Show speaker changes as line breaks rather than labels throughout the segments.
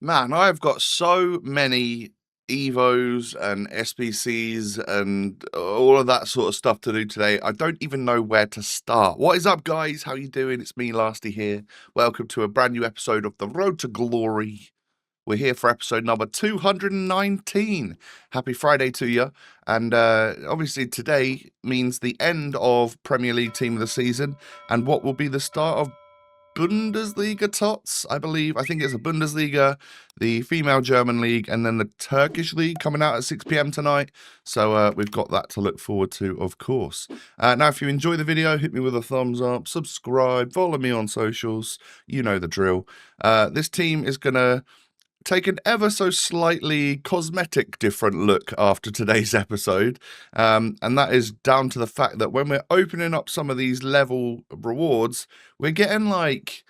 Man, I've got so many Evos and SBCs and all of that sort of stuff to do today. I don't even know where to start. What is up, guys? How you doing? It's me, Lasty here. Welcome to a brand new episode of The Road to Glory. We're here for episode number 219. Happy Friday to you. And obviously today means the end of Premier League Team of the Season and what will be the start of Bundesliga Tots, I believe. I think it's a Bundesliga, the female German league, and then the Turkish league coming out at 6 p.m. tonight. So we've got that to look forward to, of course. Now, if you enjoy the video, hit me with a thumbs up, subscribe, follow me on socials. You know the drill. This team is going to take an ever so slightly cosmetic different look after today's episode, and that is down to the fact that when we're opening up some of these level rewards, we're getting like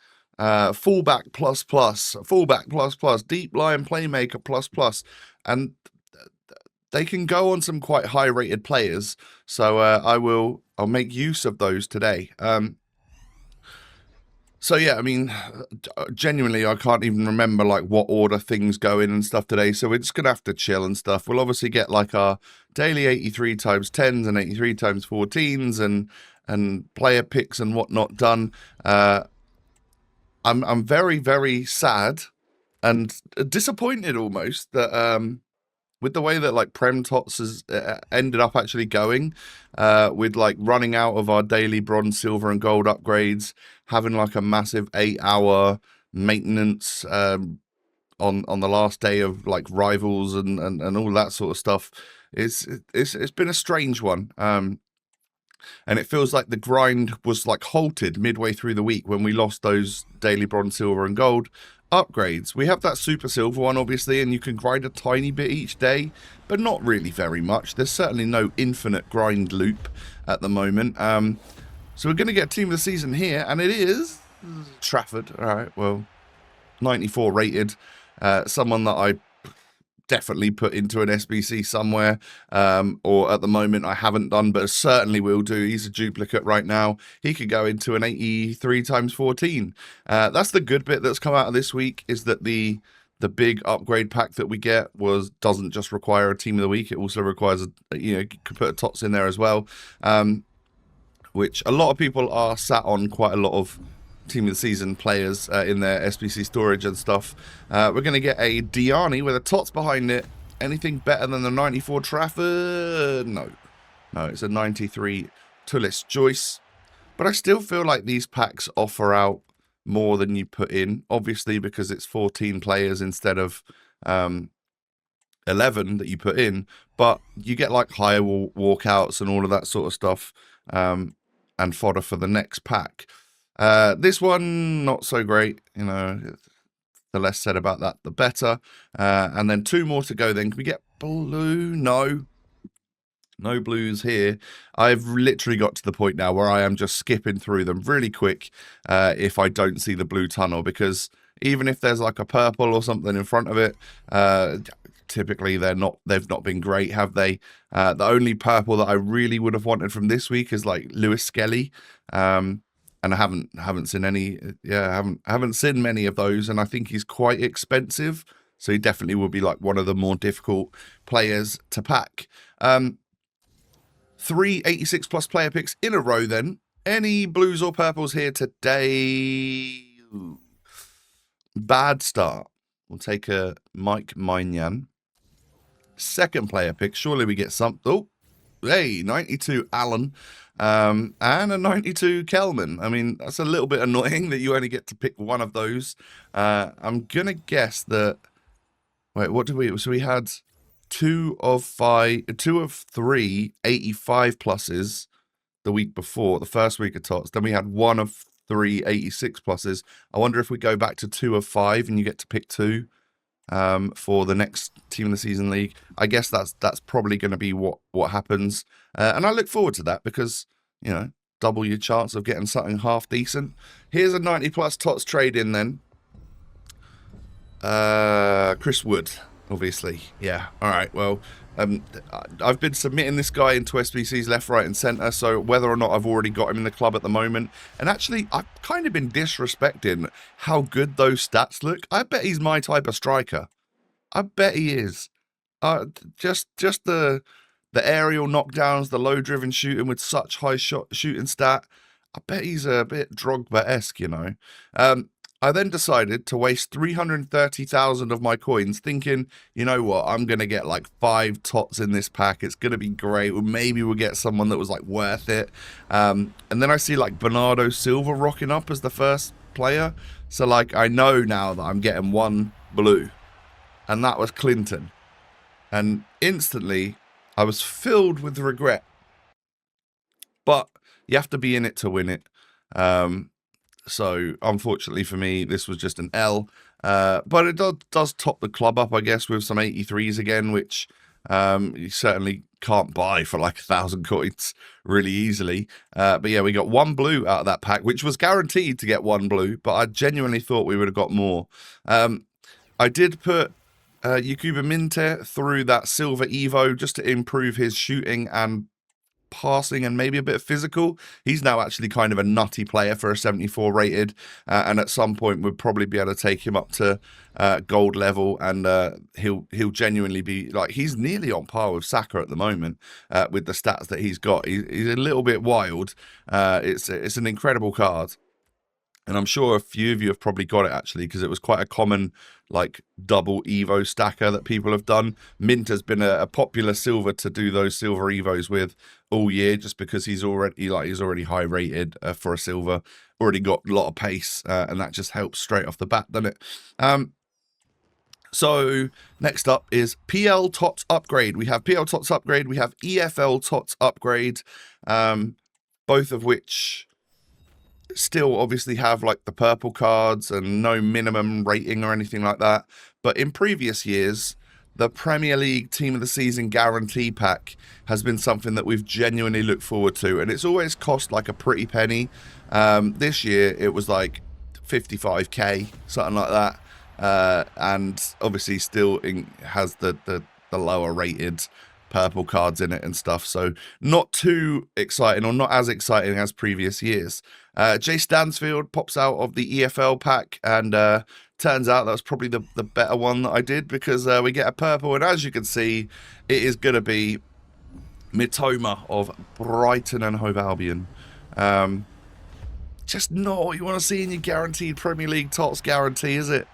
fullback plus plus, fullback plus plus, deep line playmaker plus plus, and they can go on some quite high rated players. So I'll make use of those today. So yeah, I mean, genuinely, I can't even remember like what order things go in and stuff today. So we're just gonna have to chill and stuff. We'll obviously get like our daily 83 times 10s and 83 times 14s and player picks and whatnot done. I'm very, very sad and disappointed almost that with the way that like Prem Tots has ended up actually going, with like running out of our daily bronze, silver, and gold upgrades, having like a massive 8-hour maintenance on the last day of like rivals and all that sort of stuff. It's been a strange one. And it feels like the grind was like halted midway through the week when we lost those daily bronze, silver, and gold upgrades. We have that super silver one, obviously, and you can grind a tiny bit each day, but not really very much. There's certainly no infinite grind loop at the moment. So we're going to get team of the season here, and it is Trafford. All right, well, 94 rated. Someone that I definitely put into an SBC somewhere, or at the moment I haven't done, but certainly will do. He's a duplicate right now. He could go into an 83 times 14. That's the good bit that's come out of this week, is that the big upgrade pack that we get doesn't just require a team of the week. It also requires you could put a Tots in there as well, which a lot of people are sat on quite a lot of team of the season players in their SBC storage and stuff. We're going to get a Diani with a Tots behind it. Anything better than the 94 Trafford? No, it's a 93 Tullis Joyce. But I still feel like these packs offer out more than you put in, obviously because it's 14 players instead of 11 that you put in, but you get like higher walkouts and all of that sort of stuff, and fodder for the next pack. This one, not so great, the less said about that, the better. And then 2 more to go then. Can we get blue? No blues here. I've literally got to the point now where I am just skipping through them really quick if I don't see the blue tunnel, because even if there's like a purple or something in front of it, typically they've not been great, have they? The only purple that I really would have wanted from this week is like Lewis Skelly. And I haven't seen any. Yeah, haven't seen many of those, and I think he's quite expensive, so he definitely will be like one of the more difficult players to pack. 3 86 plus player picks in a row. Then any blues or purples here today? Ooh. Bad start. We'll take a Mike Maignan. Second player pick. Surely we get something. Oh, hey, 92 Allen. And a 92 Kelman. I mean, that's a little bit annoying that you only get to pick one of those. I'm gonna guess that. Wait, what did we? So we had 2 of 3 85 pluses the week before, the first week of Tots. Then we had 1 of 3 86 pluses. I wonder if we go back to 2 of 5 and you get to pick 2 for the next team of the season league. I guess that's probably going to be what happens, and I look forward to that because double your chance of getting something half decent. Here's a 90 plus Tots trade in then. Chris Wood. obviously. Yeah. All right. Well, I've been submitting this guy into SBCs left, right, and centre. So whether or not I've already got him in the club at the moment, and actually I've kind of been disrespecting how good those stats look. I bet he's my type of striker. I bet he is. Just the aerial knockdowns, the low driven shooting with such high shooting stat. I bet he's a bit Drogba-esque, you know. I then decided to waste 330,000 of my coins thinking, you know what, I'm going to get like 5 tots in this pack. It's going to be great. Well, maybe we'll get someone that was like worth it. And then I see like Bernardo Silva rocking up as the first player. So like I know now that I'm getting 1 blue. And that was Clinton. And instantly I was filled with regret. But you have to be in it to win it. So, unfortunately for me, this was just an L. But it does top the club up, I guess, with some 83s again, which you certainly can't buy for like 1,000 coins really easily. But yeah, we got 1 blue out of that pack, which was guaranteed to get 1 blue, but I genuinely thought we would have got more. I did put Yakuba Minte through that Silver Evo just to improve his shooting and passing and maybe a bit of physical. He's now actually kind of a nutty player for a 74 rated, and at some point we'll probably be able to take him up to gold level, and he'll genuinely be like, he's nearly on par with Saka at the moment with the stats that he's got. He's a little bit wild. It's an incredible card. And I'm sure a few of you have probably got it, actually, because it was quite a common, like, double Evo stacker that people have done. Mint has been a popular silver to do those silver Evos with all year, just because he's already high rated for a silver, already got a lot of pace, and that just helps straight off the bat, doesn't it? So next up is PL Tots Upgrade. We have PL Tots Upgrade, we have EFL Tots Upgrade, both of which still obviously have like the purple cards and no minimum rating or anything like that. But in previous years, the Premier League Team of the Season guarantee pack has been something that we've genuinely looked forward to, and it's always cost like a pretty penny. This year it was like 55k, something like that, and obviously still has the lower rated purple cards in it and stuff, so not too exciting, or not as exciting as previous years. Jay Stansfield pops out of the EFL pack, and turns out that was probably the better one that I did, because we get a purple, and as you can see, it is going to be Mitoma of Brighton and Hove Albion. Just not what you want to see in your guaranteed Premier League Tots guarantee, is it?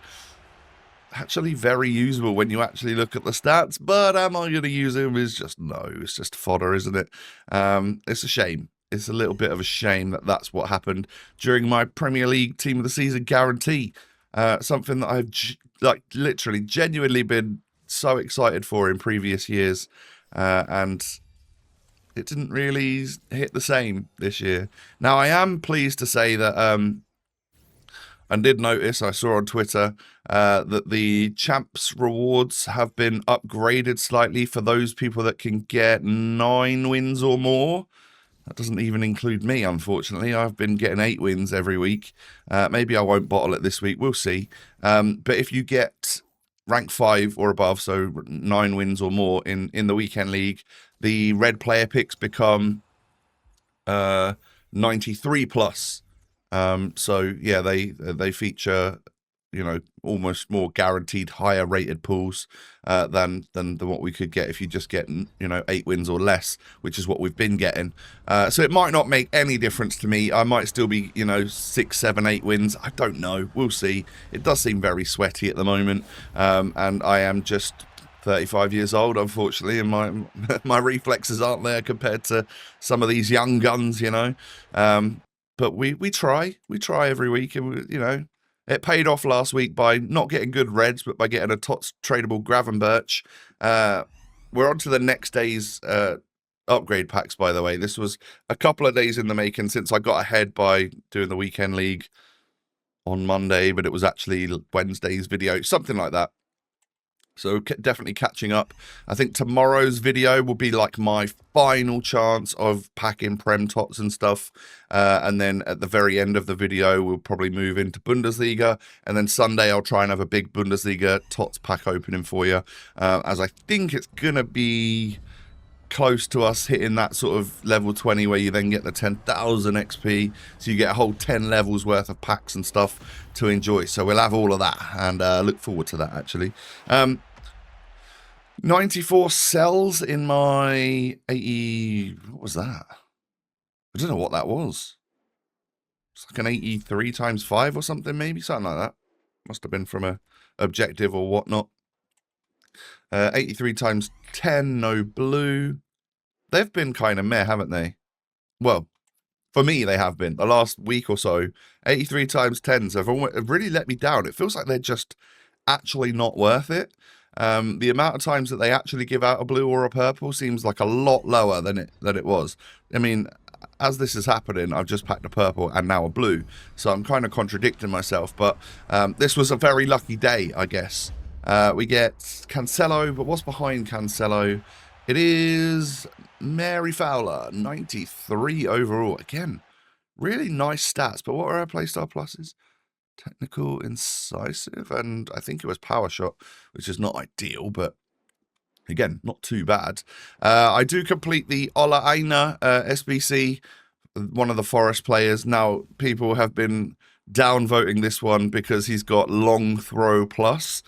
Actually very usable when you actually look at the stats, but am I going to use him? Is just no, it's just fodder, isn't it? It's a shame. It's a little bit of a shame that that's what happened during my Premier League Team of the Season guarantee. Something that I've like literally genuinely been so excited for in previous years, and it didn't really hit the same this year. Now I am pleased to say that I did notice, I saw on Twitter, that the Champs rewards have been upgraded slightly for those people that can get 9 wins or more. That doesn't even include me, unfortunately. I've been getting 8 wins every week. Maybe I won't bottle it this week, we'll see. But if you get rank 5 or above, so 9 wins or more in the weekend league, the red player picks become 93 plus. So yeah, they feature, you know, almost more guaranteed higher rated pools than what we could get if you just get, you know, 8 wins or less, which is what we've been getting. So it might not make any difference to me. I might still be, you know, 6, 7, 8 wins. I don't know. We'll see. It does seem very sweaty at the moment, and I am just 35 years old, unfortunately, and my reflexes aren't there compared to some of these young guns, you know. But we try every week, and you know, it paid off last week by not getting good reds, but by getting a Tots tradable Gravenberch. We're on to the next day's upgrade packs, by the way. This was a couple of days in the making since I got ahead by doing the weekend league on Monday, but it was actually Wednesday's video, something like that. So definitely catching up. I think tomorrow's video will be like my final chance of packing Prem Tots and stuff. And then at the very end of the video, we'll probably move into Bundesliga. And then Sunday, I'll try and have a big Bundesliga Tots pack opening for you. As I think it's going to be close to us hitting that sort of level 20 where you then get the 10,000 XP, so you get a whole 10 levels worth of packs and stuff to enjoy. So we'll have all of that, and look forward to that actually. 94 cells in my 80, what was that? I don't know what that was. It's like an 83 times 5 or something, maybe something like that. Must have been from a objective or whatnot. 83 times 10, no blue. They've been kind of meh, haven't they? Well, for me, they have been. The last week or so, 83 times 10s have really let me down. It feels like they're just actually not worth it. The amount of times that they actually give out a blue or a purple seems like a lot lower than it was. I mean, as this is happening, I've just packed a purple and now a blue. So I'm kind of contradicting myself. But this was a very lucky day, I guess. We get Cancelo, but what's behind Cancelo? It is Mary Fowler, 93 overall. Again, really nice stats, but what are our playstyle pluses? Technical, incisive, and I think it was power shot, which is not ideal, but again, not too bad. I do complete the Ola Aina SBC, one of the Forest players. Now, people have been downvoting this one because he's got long throw plus.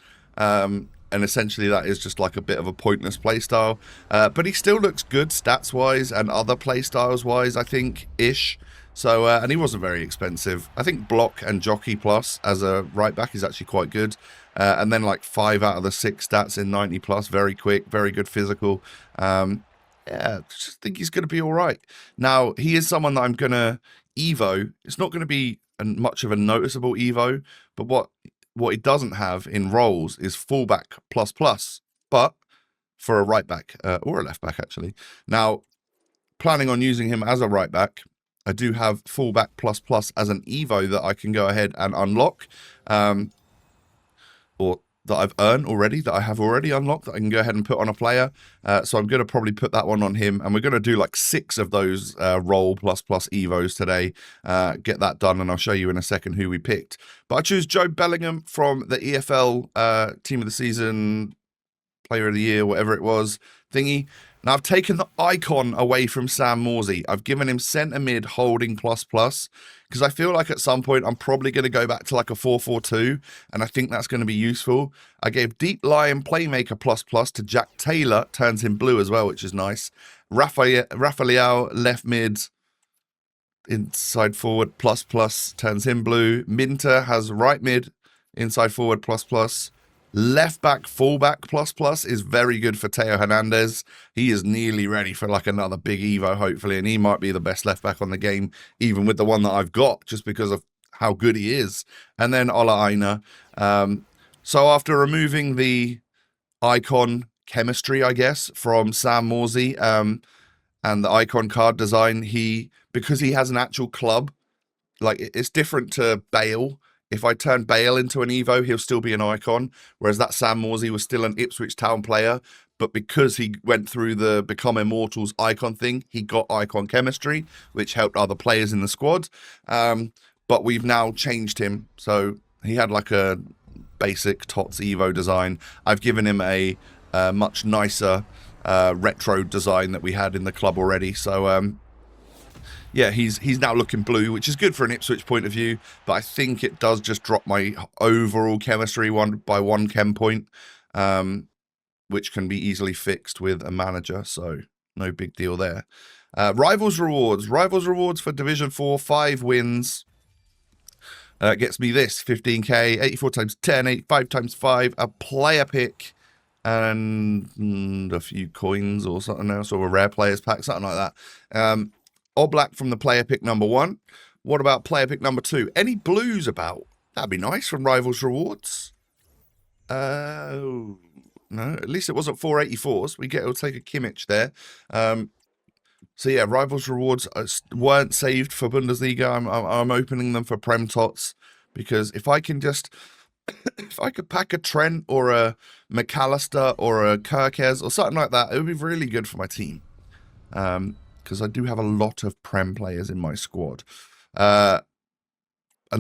And essentially that is just like a bit of a pointless playstyle. But he still looks good stats-wise and other playstyles-wise, I think, ish. So, and he wasn't very expensive. I think block and jockey plus as a right back is actually quite good. And then like 5 out of the 6 stats in 90 plus, very quick, very good physical. Yeah, just think he's going to be all right. Now, he is someone that I'm going to Evo. It's not going to be much of a noticeable Evo, but what he doesn't have in roles is fullback plus, but for a right back or a left back, actually. Now, planning on using him as a right back, I do have fullback plus as an Evo that I can go ahead and unlock, or that I've earned already, that I have already unlocked, that I can go ahead and put on a player. So I'm going to probably put that one on him, and we're going to do like 6 of those role plus Evos today. Get that done, and I'll show you in a second who we picked. But I choose Joe Bellingham from the EFL Team of the Season, Player of the Year, whatever it was, thingy. Now, I've taken the icon away from Sam Morsy. I've given him centre mid holding plus, because I feel like at some point I'm probably going to go back to like a 4-4-2, and I think that's going to be useful. I gave deep line playmaker plus to Jack Taylor, turns him blue as well, which is nice. Rafael left mid, inside forward plus, turns him blue. Minter has right mid, inside forward plus. Left back, fullback plus is very good for Teo Hernandez. He is nearly ready for like another big Evo, hopefully, and he might be the best left back on the game, even with the one that I've got, just because of how good he is. And then Ola Aina. So after removing the icon chemistry, I guess, from Sam Morsy and the icon card design, because he has an actual club, like it's different to Bale. If I turn Bale into an Evo, he'll still be an icon, whereas that Sam Morsy was still an Ipswich Town player. But because he went through the Become Immortals icon thing, he got icon chemistry, which helped other players in the squad. But we've now changed him. So he had like a basic Tots Evo design. I've given him a much nicer retro design that we had in the club already. So yeah, he's now looking blue, which is good for an Ipswich point of view, but I think it does just drop my overall chemistry by 1 chem point, which can be easily fixed with a manager, so no big deal there. Rivals rewards for Division 4, 5 wins. Gets me this, 15k, 84 times 10, 5 times 5, a player pick, and a few coins or something else, or a rare players pack, something like that. Oblak from the player pick number 1. What about player pick number 2? Any blues about? That'd be nice from Rivals Rewards. No, at least it wasn't 484s. We'll take a Kimmich there. So yeah, Rivals Rewards weren't saved for Bundesliga. I'm opening them for Prem Tots, because if I can just if I could pack a Trent or a McAllister or a Kirkes or something like that, it would be really good for my team. Because I do have a lot of Prem players in my squad. And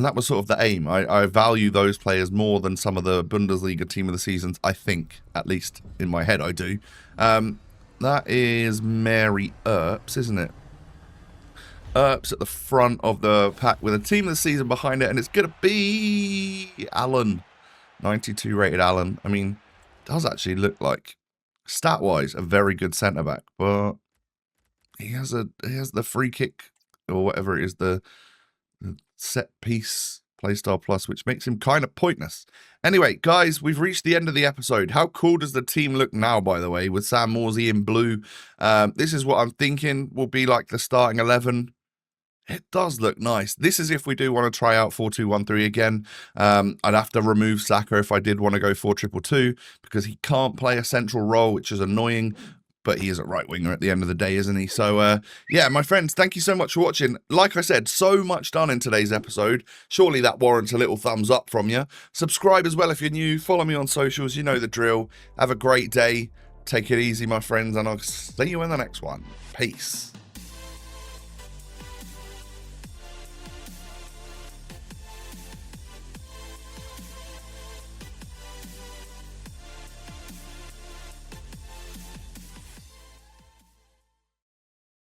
that was sort of the aim. I value those players more than some of the Bundesliga team of the seasons, I think. At least in my head, I do. That is Mary Earps, isn't it? Earps at the front of the pack with a team of the season behind it. And it's going to be Allen. 92 rated Allen. I mean, does actually look like, stat-wise, a very good centre-back. But he has the free kick, or whatever it is, the set piece playstyle plus, which makes him kind of pointless. Anyway, guys, we've reached the end of the episode. How cool does the team look now, by the way, with Sam Morsey in blue? This is what I'm thinking will be like the starting 11. It does look nice. This is if we do want to try out 4-2-1-3 again. I'd have to remove Saka if I did want to go 4-2-2-2 because he can't play a central role, which is annoying. But he is a right winger at the end of the day, isn't he? So, yeah, my friends, thank you so much for watching. Like I said, so much done in today's episode. Surely that warrants a little thumbs up from you. Subscribe as well if you're new. Follow me on socials. You know the drill. Have a great day. Take it easy, my friends, and I'll see you in the next one. Peace.